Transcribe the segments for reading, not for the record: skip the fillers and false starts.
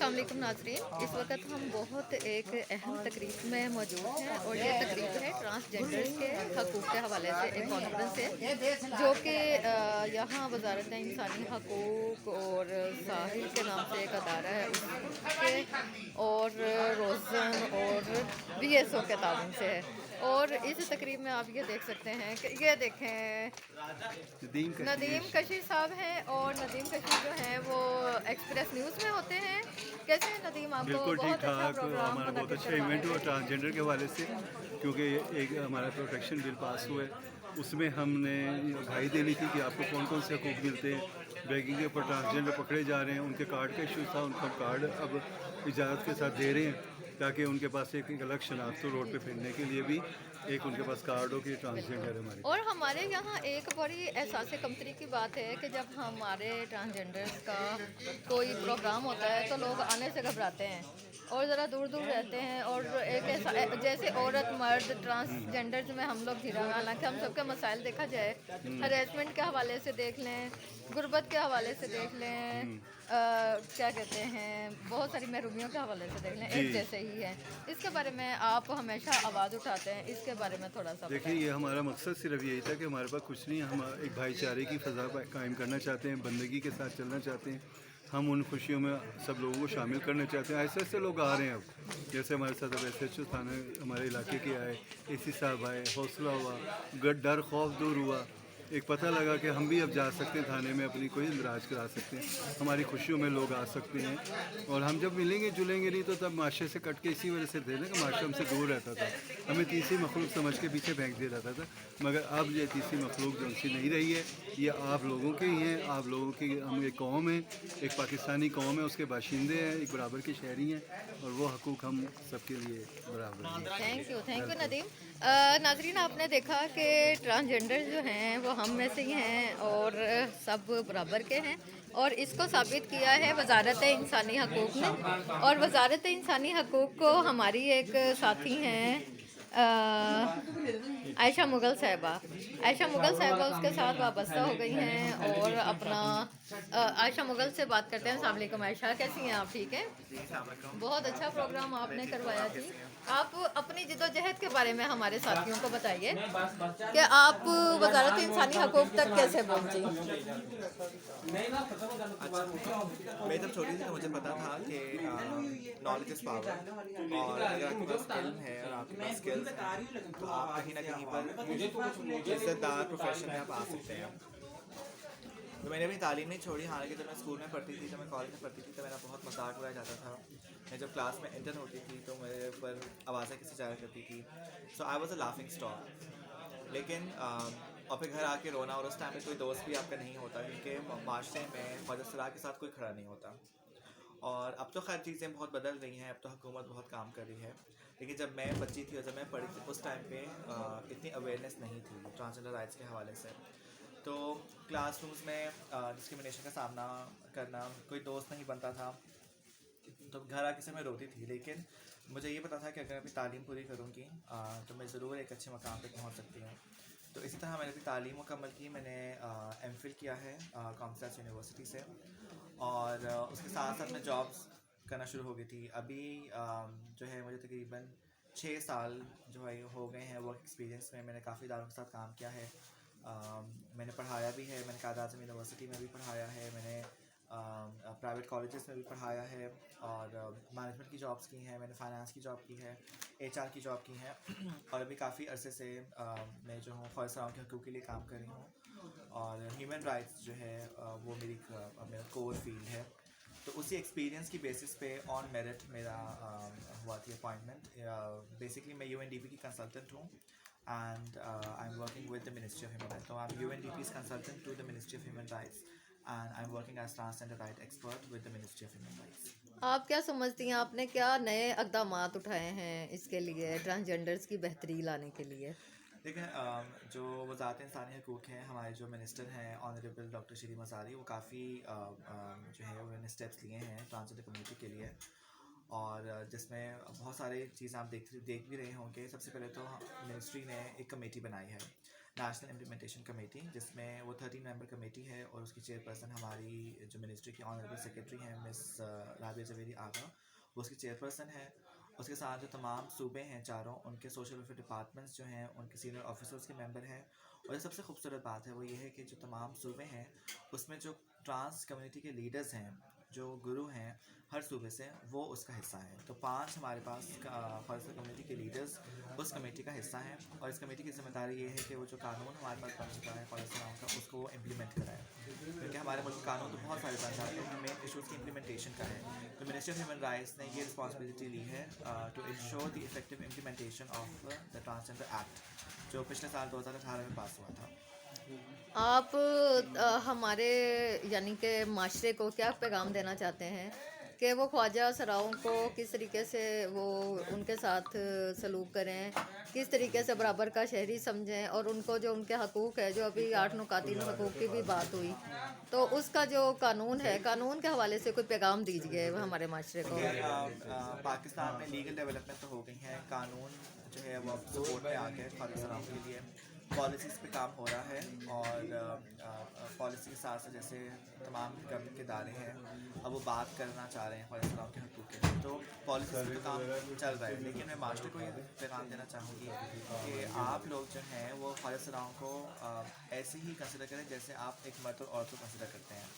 अस्सलाम वालेकुम नाज़रीन, इस वक्त हम बहुत एक अहम तकरीब में मौजूद हैं और ये तकरीब है ट्रांसजेंडर्स के हकूक़ के हवाले से एक कॉन्फ्रेंस है जो कि यहाँ वजारत इंसानी हकूक़ और साहिल के नाम से एक अदारा है उसके और रोज़न और BSO के तावन से है। और इस तकरीब में आप ये देख सकते हैं कि ये देखें नदीम कशी साहब हैं और नदीम कशी जो हैं वो एक्सप्रेस न्यूज़ में होते हैं। कैसे हैं नदीम? आपको बिल्कुल ठीक बहुत अच्छा ठाक। प्रोग्राम हमारा बहुत मुनक़्क़िद अच्छा करवा इवेंट रहे हुआ हैं। ट्रांसजेंडर के हवाले से, क्योंकि एक हमारा प्रोटेक्शन बिल पास हुआ है। उसमें हमने राय देनी थी कि आपको कौन कौन से हकूक़ मिलते हैं। बैगिंग के ऊपर ट्रांसजेंडर पकड़े जा रहे हैं, उनके कार्ड का इशू था, उनका कार्ड अब इजाज़त के साथ दे रहे हैं ताकि उनके पास एक अलग शनाख्त हो रोड पे फिरने के लिए भी, एक उनके पास कार्ड हो कि ट्रांसजेंडर है हमारी। और हमारे यहाँ एक बड़ी एहसास कमतरी की बात है कि जब हमारे ट्रांसजेंडर्स का कोई प्रोग्राम होता है तो लोग आने से घबराते हैं और ज़रा दूर दूर रहते हैं। और एक ऐसा जैसे औरत मर्द ट्रांसजेंडर्स में हम लोग घिरा, हालांकि हम सबके मसाइल देखा जाए, हरेसमेंट के हवाले से देख लें, गुर्बत के हवाले से देख लें, क्या कहते हैं, बहुत सारी महरूमियों के हवाले से देख लें, जी एक जैसे ही है। इसके बारे में आप हमेशा आवाज़ उठाते हैं, इसके बारे में थोड़ा सा देखिए, बताएं। ये हमारा मकसद सिर्फ यही था कि हमारे पास कुछ नहीं, हम एक भाईचारे की फ़ज़ा कायम करना चाहते हैं, बंदगी के साथ चलना चाहते हैं। हम उन खुशियों में सब लोगों को शामिल करना चाहते हैं। ऐसे ऐसे लोग आ रहे हैं अब, जैसे हमारे साथ अब SHO थाना हमारे इलाके के आए, AC साहब आए, हौसला हुआ, डर खौफ दूर हुआ। एक पता लगा कि हम भी अब जा सकते हैं थाने में, अपनी कोई इंदराज करा सकते हैं, हमारी खुशियों में लोग आ सकते हैं। और हम जब मिलेंगे जुलेंगे नहीं तो तब माशरे से कट के इसी वजह से थे ना कि माशरा हमसे दूर रहता था, हमें तीसरी मखलूक समझ के पीछे फेंक दिया जाता था। मगर अब ये तीसरी मखलूक जो सी नहीं रही है, ये आप लोगों के ही हैं, आप लोगों की हम एक कौम है, एक पाकिस्तानी कौम है, उसके बाशिंदे हैं, एक बराबर की शहरी हैं, और वो हकूक़ हम सबके लिए बराबर हैं। Thank you Nadeem. नाजरीन, आपने देखा कि ट्रांसजेंडर जो हैं वो हम में से ही हैं और सब बराबर के हैं और इसको साबित किया है वजारत इंसानी हकूक़ ने। और वजारत इंसानी हकूक़ को हमारी एक साथी हैं आयशा मुगल साहिबा। आयशा मुगल साहिबा उसके साथ वाबस्ता हो गई हैं और अपना आयशा मुगल से बात करते हैं। अस्सलाम वालेकुम आयशा, कैसी हैं आप? ठीक है, बहुत अच्छा प्रोग्राम आपने करवाया थी। आप अपनी जिद्दोजहद के बारे में हमारे साथियों को बताइए कि आप वजारत इंसानी हकूक़ तक कैसे पहुँची। अच्छा, मैं जब छोटी थी तो मुझे पता था कि नॉलेज इज़ पावर, और अगर आपके पास इल्म है और आपके पास स्किल्स हैं तो आप कहीं ना कहीं पर इज़्ज़तदार प्रोफेशन में आप आ सकते हैं। तो मैंने अपनी तालीम नहीं छोड़ी। हालांकि जब मैं स्कूल में पढ़ती थी, जब मैं कॉलेज में पढ़ती थी, तो मेरा बहुत मजाक उड़ाया जाता था। मैं जब क्लास में इंटर होती थी तो मेरे ऊपर आवाज़ें किसी जाया करती थी, so I was a laughing stock. लेकिन और फिर घर आके रोना, और उस टाइम पे कोई दोस्त भी आपका नहीं होता, क्योंकि माशरे में फ़जल के साथ कोई खड़ा नहीं होता। और अब तो खैर चीज़ें बहुत बदल रही हैं, अब तो हुकूमत बहुत काम कर रही है। लेकिन जब मैं बच्ची थी और जब मैं पढ़ी थी उस टाइम पे इतनी अवेयरनेस नहीं थी ट्रांसजेंडर राइट्स के हवाले से। तो क्लासरूम्स में डिस्क्रिमिनेशन का सामना करना, कोई दोस्त नहीं बनता था, तो घर आके से मैं रोती थी। लेकिन मुझे ये पता था कि अगर मैं अपनी तालीम पूरी करूँगी तो मैं ज़रूर एक अच्छे मकाम पे पहुँच सकती हूँ। तो इसी तरह मैंने अपनी तालीम मुकम्मल की। मैंने MPhil किया है कॉमर्स यूनिवर्सिटी से, और उसके साथ साथ मैं जॉब्स करना शुरू हो गई थी। अभी जो है मुझे तकरीबन 6 साल जो है हो गए हैं वर्क एक्सपीरियंस में। मैंने काफ़ी इदारों के साथ काम किया है। मैंने पढ़ाया भी है, मैंने कायद आज़म यूनिवर्सिटी में भी पढ़ाया है, मैंने प्राइवेट कॉलेजेस में भी पढ़ाया है, और मैनेजमेंट की जॉब्स की हैं, मैंने फाइनेंस की जॉब की है, HR की जॉब की है। और अभी काफ़ी अरसे से मैं जो हूँ ख्वाहिशाओं के हकूक़ के लिए काम कर रही हूँ, और ह्यूमन राइट्स जो है वो मेरा कोर फील्ड है। तो उसी एक्सपीरियंस की बेसिस पे ऑन मेरिट मेरा हुआ थी अपॉइंटमेंट। बेसिकली मैं UNDP की कंसल्टेंट हूँ, and I'm working with the Ministry of Human Rights. So I'm UNDP's consultant to the Ministry of Human Rights, and I'm working as transgender right expert with the Ministry of Human Rights. आप क्या समझती हैं, आपने क्या नए इक़दामात उठाए हैं इसके लिए, ट्रांसजेंडर्स की बेहतरी लाने के लिए? देखिए, जो वज़ारत इंसानी हकूक़ हैं, हमारे जो मिनिस्टर हैं ऑनरेबल डॉक्टर शरी मज़ारी, वो काफ़ी जो है उन्होंने स्टेप्स लिए हैं ट्रांसजेंडर कम्युनिटी के लिए, और जिसमें बहुत सारे चीज़ आप देख भी रहे होंगे। सबसे पहले तो मिनिस्ट्री ने एक कमेटी बनाई है नेशनल इम्प्लीमेंटेशन कमेटी, जिसमें वो 13 मेंबर कमेटी है और उसकी चेयरपर्सन हमारी जो मिनिस्ट्री की ऑनरेबल सेक्रेटरी हैं मिस राबिया जवेरी आगा, वो उसकी चेयरपर्सन है। उसके साथ जो तमाम सूबे हैं चारों, उनके सोशल वेलफेयर डिपार्टमेंट्स जो हैं उनके सीनियर ऑफिसर्स के मेंबर हैं। और ये सबसे खूबसूरत बात है वो ये है कि जो तमाम सूबे हैं उसमें जो ट्रांस कम्युनिटी के लीडर्स हैं, जो गुरु हैं हर सूबे से, वो उसका हिस्सा है। तो 5 हमारे पास ख्वाजा कम्युनिटी के लीडर्स उस कमेटी का हिस्सा हैं और इस कमेटी की जिम्मेदारी ये है कि वो जो कानून हमारे पास बन चुका है ख्वाजा का, उसको वो इम्प्लीमेंट कराए। क्योंकि हमारे मुल्क कानून तो बहुत सारे बन जाते हैं, मेन इशूज़ की इम्प्लीमेंटेशन का है। तो मिनिस्ट्री ऑफ ह्यूमन राइट्स ने ये रिस्पॉन्सिबिलिटी ली है to ensure the effective implementation of the transgender act, जो पिछले साल 2018 में पास हुआ था। आप हमारे यानी कि माशरे को क्या पैगाम देना चाहते हैं कि वो ख्वाजा सराओं को किस तरीके से वो उनके साथ सलूक करें, किस तरीके से बराबर का शहरी समझें, और उनको जो उनके हकूक़ है, जो अभी 8 नुकातिल हकूक़ की भी बात हुई, तो उसका जो कानून है, कानून के हवाले से कोई पैगाम दीजिए हमारे माशरे को। पाकिस्तान में लीगल डेवलपमेंट तो हो गई है, कानून जो है वो सपोर्ट में आ गया ख्वाजा सराओं के लिए, पॉलिसीज़ पे काम हो रहा है। और पॉलिसी के साथ साथ जैसे तमाम गवर्नमेंट के इदारे हैं अब वो बात करना चाह रहे हैं ख्वाजा सराओं के हकूक़ के लिए, तो पॉलिसी पे काम चल रहा है। लेकिन मैं मास्टर को ये पैगाम देना चाहूँगी कि आप लोग जो हैं वो ख्वाजा सराओं को ऐसे ही कंसिडर करें जैसे आप एक मर्द और औरत को कंसिडर करते हैं।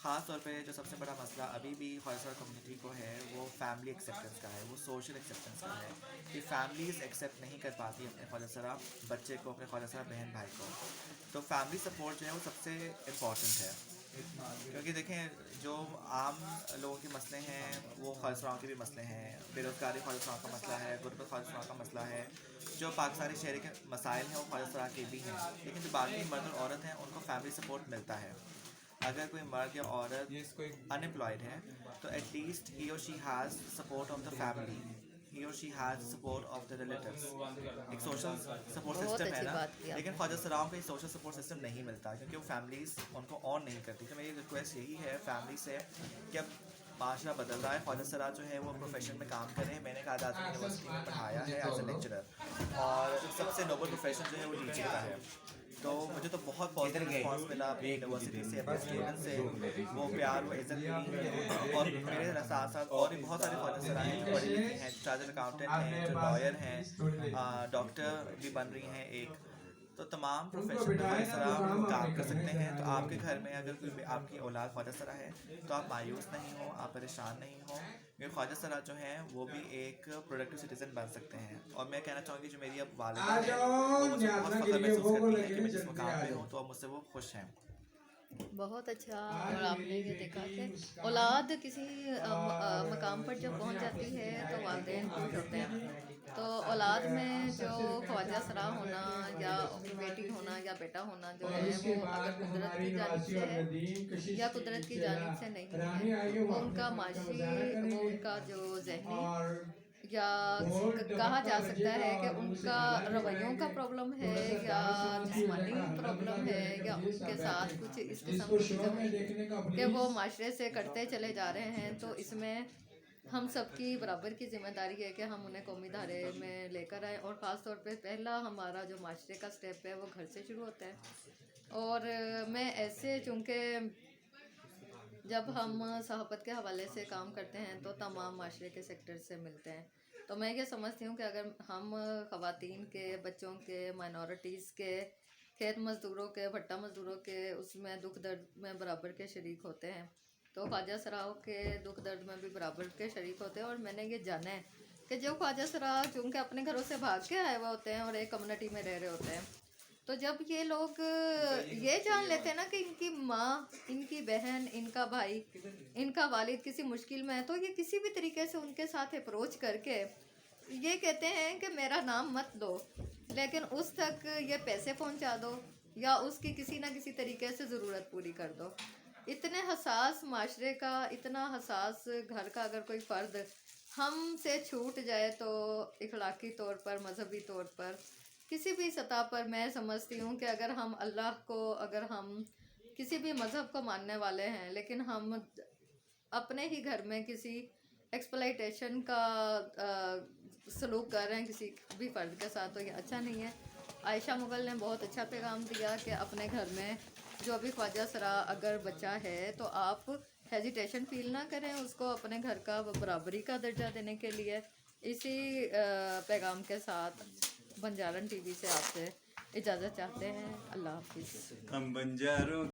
ख़ास तौर पे जो सबसे बड़ा मसला अभी भी ख्वाजा कम्युनिटी को है वो फैमिली एक्सेप्टेंस का है, वो सोशल एक्सेप्टेंस का है कि फैमिलीज़ एक्सेप्ट नहीं कर पाती अपने ख्वाजा बच्चे को, अपने ख्वाजा बहन भाई को। तो फैमिली सपोर्ट जो है वो सबसे इम्पॉर्टेंट है, क्योंकि देखें जो आम लोगों के मसले हैं वो ख्वाजा के भी मसले हैं, बेरोज़गारी ख्वाजा का मसला है, गुर्बत ख्वाजा का मसला है, जो पाकिस्तानी शहरी के मसाइल हैं वो ख्वाजा के भी हैं। लेकिन जो बाकी मर्द और औरत हैं उनको फैमिली सपोर्ट मिलता है। अगर कोई मर्द या औरत अनएम्प्लॉयड है तो एटलीस्ट ही और she has support of the family, he और she has support of the relatives, एक सोशल सपोर्ट सिस्टम है ना। लेकिन ख्वाजा सराओं को सोशल सपोर्ट सिस्टम नहीं मिलता क्योंकि वो फैमिलीज़ उनको ऑन नहीं करती। तो मेरी रिक्वेस्ट यही है फैमिली से कि अब माशरा बदल रहा है, ख्वाजा सरा जो है वो प्रोफेशन में काम करें। मैंने कहा आज़ाद यूनिवर्सिटी में पढ़ाया है एज ए लेक्चरर, और सबसे नोबल प्रोफेशन जो है वो टीचिंग का है। तो मुझे तो बहुत पॉजिटिव रिस्पॉन्स मिला अपनी यूनिवर्सिटी से, अपने स्टूडेंट से, वो प्यार वो इज्जत मिली। और मेरे साथ साथ और भी बहुत सारे ख्वाजा सरा हैं जो पढ़ी लिखी हैं, चार्टर्ड अकाउंटेंट हैं, जो लॉयर हैं, डॉक्टर भी बन रही हैं एक। तो तमाम प्रोफेशन में ख्वाजा सरा काम कर सकते हैं। तो आपके घर में अगर कोई आपकी औलाद ख्वाजा सरा है तो आप मायूस नहीं हो, आप परेशान नहीं हो, क्योंकि ख्वाजा सरा जो हैं वो भी एक प्रोडक्टिव सिटीज़न बन सकते हैं। और मैं कहना चाहूँगी जो मेरी अब वालिदा है वो मुझे बहुत फ़ख्र महसूस करती है कि मैं जिस मुकाम पे हूँ तो अब मुझसे वो खुश हैं। बहुत अच्छा। और आपने ये देखा कि औलाद किसी मकाम पर जब पहुंच जाती है तो वालिदैन खुश होते हैं। तो औलाद में जो ख्वाजा सरा होना या बेटी होना या बेटा होना जो है वो अगर कुदरत की जानिब से है या कुदरत की जानिब से नहीं है, वो उनका माशी, वो उनका जो जहनी या कहा जा सकता है कि उनका रवैयों का प्रॉब्लम है या जिस्मानी प्रॉब्लम है या उनके साथ कुछ इस किस्म की चीज़ें हुई कि वो माशरे से कटते चले जा रहे हैं। तो इसमें हम सबकी बराबर की जिम्मेदारी है कि हम उन्हें कौमी धारे में लेकर आए, और ख़ास तौर पे पहला हमारा जो माशरे का स्टेप है वो घर से शुरू होता है। और मैं ऐसे चूँकि जब हम सहाफ़त के हवाले से काम करते हैं तो तमाम माशरे के सेक्टर से मिलते हैं, तो मैं ये समझती हूँ कि अगर हम ख़वातीन के, बच्चों के, माइनॉरिटीज़ के, खेत मज़दूरों के, भट्टा मज़दूरों के उसमें दुख दर्द में बराबर के शरीक होते हैं, तो ख्वाजा सराओं के दुख दर्द में भी बराबर के शरीक होते हैं। और मैंने ये जाना है कि जो ख्वाजा सरा चूँकि अपने घरों से भाग के आए हुए होते हैं और एक कम्युनिटी में रह रहे होते हैं, तो जब ये लोग ये जान लेते हैं ना कि इनकी माँ, इनकी बहन, इनका भाई, इनका वालिद किसी मुश्किल में है, तो ये किसी भी तरीके से उनके साथ अप्रोच करके ये कहते हैं कि मेरा नाम मत दो, लेकिन उस तक ये पैसे पहुंचा दो या उसकी किसी ना किसी तरीके से ज़रूरत पूरी कर दो। इतने हसास माशरे का, इतना हसास घर का अगर कोई फ़र्द हमसे छूट जाए तो इखलाकी तौर पर, मजहबी तौर पर, किसी भी सतह पर मैं समझती हूँ कि अगर हम अल्लाह को, अगर हम किसी भी मज़हब को मानने वाले हैं लेकिन हम अपने ही घर में किसी एक्सप्लॉइटेशन का सलूक कर रहे हैं किसी भी फ़र्द के साथ, तो ये अच्छा नहीं है। आयशा मुगल ने बहुत अच्छा पैगाम दिया कि अपने घर में जो भी ख्वाजा सरा अगर बच्चा है तो आप हेजिटेशन फील ना करें उसको अपने घर का बराबरी का दर्जा देने के लिए। इसी पैगाम के साथ बंजारन टीवी से आपसे इजाज़त चाहते हैं। अल्लाह हाफिज़। हम बंजारों